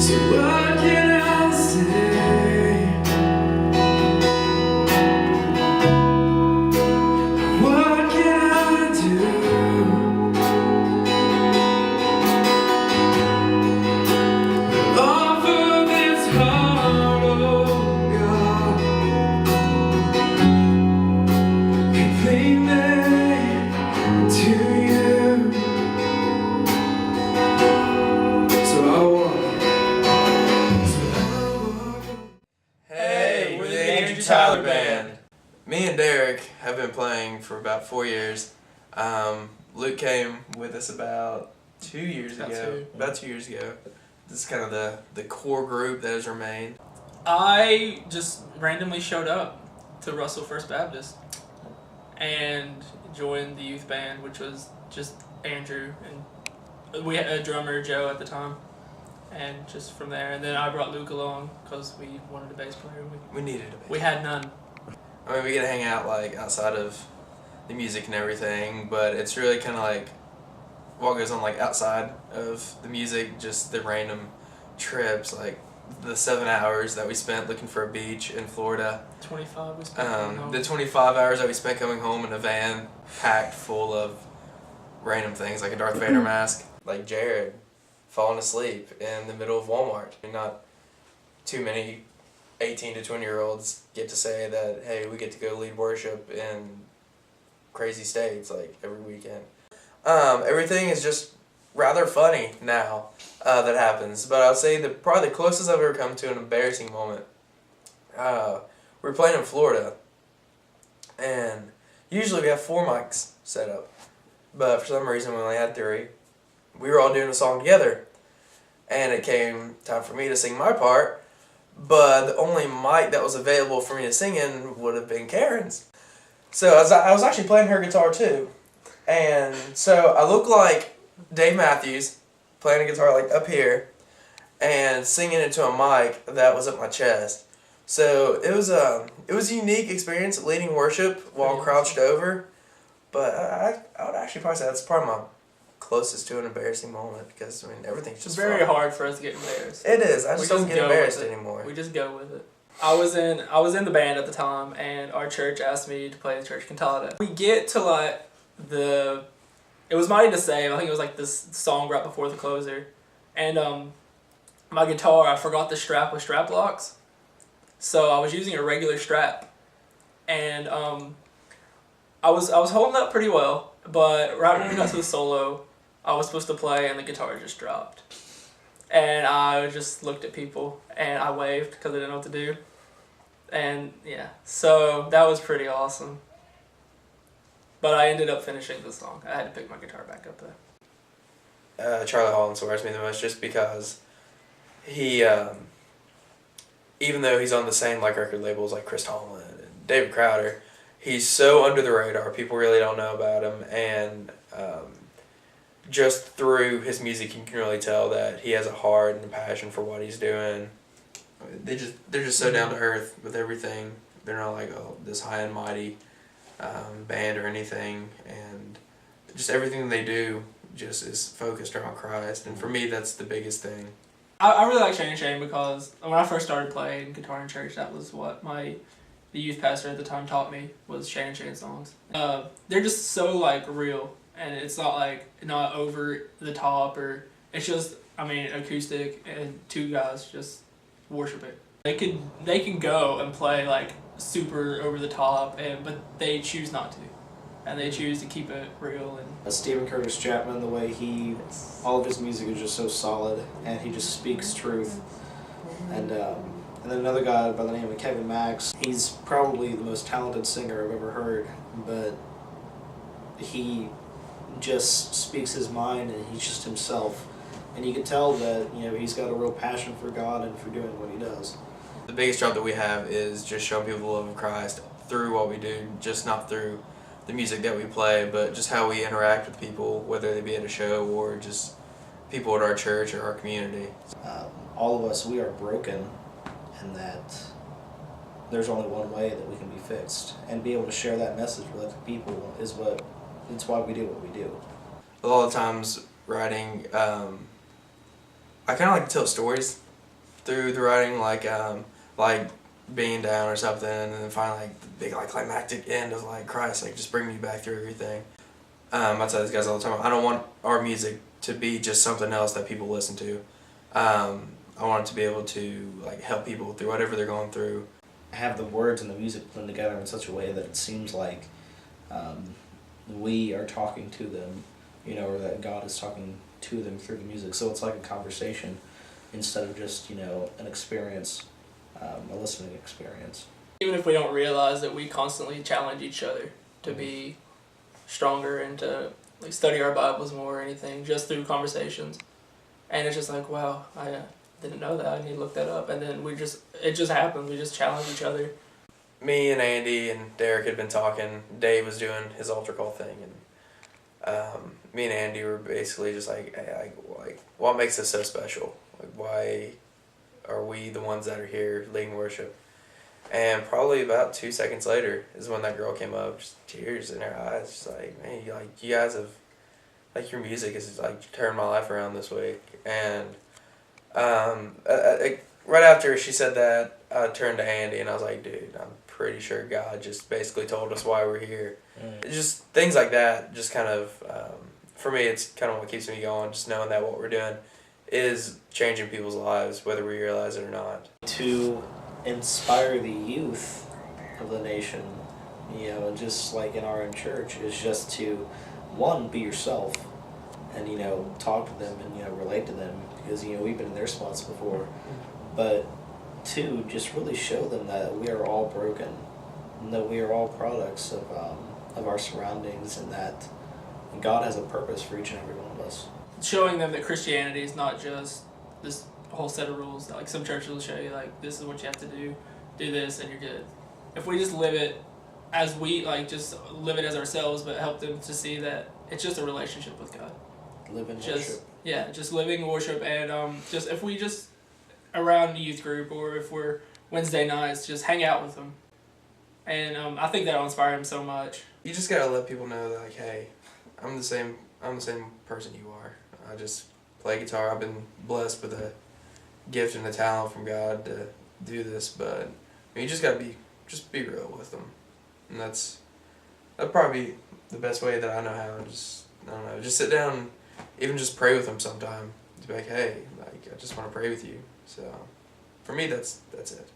So what can I say? What can I do? Offer this heart, oh God, completely to you. So I walk. Hey, we're the Andrew Tyler Band. Me and Derek have been playing for about 4 years. Luke came with us about 2 years ago. About 2 years ago. This is kind of the core group that has remained. I just randomly showed up to Russell First Baptist and joined the youth band, which was just Andrew, and we had a drummer, Joe, at the time, and just from there. And then I brought Luke along because we wanted a bass player. We needed a bass. We had none. I mean, we get to hang out like outside of the music and everything, but it's really kind of like what goes on like outside of the music, just the random trips, like the 7 hours that we spent looking for a beach in Florida. 25 we spent coming home. The 25 hours that we spent coming home in a van packed full of random things like a Darth Vader mask. Like Jared falling asleep in the middle of Walmart. Not too many 18 to 20-year-olds get to say that, hey, we get to go lead worship in crazy states like every weekend. Everything is just rather funny now that happens. But I'll say probably the closest I've ever come to an embarrassing moment. We were playing in Florida, and usually we have 4 mics set up, but for some reason we only had 3. We were all doing a song together, and it came time for me to sing my part, but the only mic that was available for me to sing in would have been Karen's. So I was actually playing her guitar too, and so I look like Dave Matthews playing a guitar like up here and singing into a mic that was at my chest. So it was a unique experience leading worship while crouched over, but I would actually probably say that's probably my closest to an embarrassing moment, because I mean everything's just It's very fun. hard for us to get embarrassed. It is. I just don't get go embarrassed with it. anymore. We just go with it. I was in the band at the time, and our church asked me to play the church cantata. We get to like it was Mighty to Save. I think it was like this song right before the closer, and my guitar, I forgot the strap with strap locks, so I was using a regular strap, and I was holding up pretty well, but right when we got to the solo, I was supposed to play and the guitar just dropped. And I just looked at people and I waved because I didn't know what to do. And yeah, so that was pretty awesome. But I ended up finishing the song. I had to pick my guitar back up though. Charlie Hall inspires me the most just because he, even though he's on the same like record labels like Chris Tomlin and David Crowder, he's so under the radar. People really don't know about him, and just through his music you can really tell that he has a heart and a passion for what he's doing. They're just so down to earth with everything. They're not like this high and mighty band or anything, and just everything they do just is focused around Christ, and for me that's the biggest thing. I really like Shane and Shane because when I first started playing guitar in church, that was what the youth pastor at the time taught me, was Shane and Shane songs. They're just so like real, and it's not over the top, or it's just acoustic and 2 guys just worship it. They can go and play like super over the top, but they choose not to, and they choose to keep it real. And Stephen Curtis Chapman, the way all of his music is just so solid, and he just speaks truth. And then another guy by the name of Kevin Max. He's probably the most talented singer I've ever heard, but he just speaks his mind, and he's just himself. And you can tell that he's got a real passion for God and for doing what he does. The biggest job that we have is just showing people the love of Christ through what we do, just not through the music that we play, but just how we interact with people, whether they be at a show or just people at our church or our community. All of us, we are broken, and that there's only one way that we can be fixed. And be able to share that message with other people it's why we do what we do. A lot of times writing, I kind of like to tell stories through the writing, like being down or something, and then finally like the big like climactic end of like Christ, like just bring me back through everything. I tell these guys all the time, I don't want our music to be just something else that people listen to. I want it to be able to like help people through whatever they're going through. Have the words and the music blend together in such a way that it seems like we are talking to them, you know, or that God is talking to them through the music. So it's like a conversation instead of just, you know, an experience, a listening experience. Even if we don't realize that, we constantly challenge each other to be stronger and to like study our Bibles more or anything, just through conversations. And it's just like, wow, I didn't know that. I need to look that up. And then it just happened. We just challenge each other. Me and Andy and Derek had been talking. Dave was doing his altar call thing, and me and Andy were basically just like, hey, like what makes this so special? Like, why are we the ones that are here leading worship? And probably about 2 seconds later is when that girl came up, just tears in her eyes, just like, man, you guys have, like, your music has like turned my life around this week. And right after she said that, I turned to Andy and I was like, dude, I'm pretty sure God just basically told us why we're here. It's just things like that, just kind of, for me, it's kind of what keeps me going, just knowing that what we're doing is changing people's lives, whether we realize it or not. To inspire the youth of the nation, you know, just like in our own church, is just to, one, be yourself and, you know, talk to them and, you know, relate to them, because, you know, we've been in their spots before. But two, just really show them that we are all broken and that we are all products of our surroundings, and that God has a purpose for each and every one of us. Showing them that Christianity is not just this whole set of rules. Like some churches will show you, like, this is what you have to do this, and you're good. If we just live it as we, like, just live it as ourselves, but help them to see that it's just a relationship with God. Live in Just, worship. yeah, just living worship, and just if we just around the youth group, or if we're Wednesday nights, just hang out with them. And I think that'll inspire them so much. You just gotta let people know that, like, hey, I'm the same person you are. I just play guitar. I've been blessed with a gift and a talent from God to do this, but you just gotta be real with them, and that'd probably be the best way that I know how. I don't know, just sit down, and even just pray with them sometime. To be like, hey, like, I just want to pray with you. So, for me, that's it.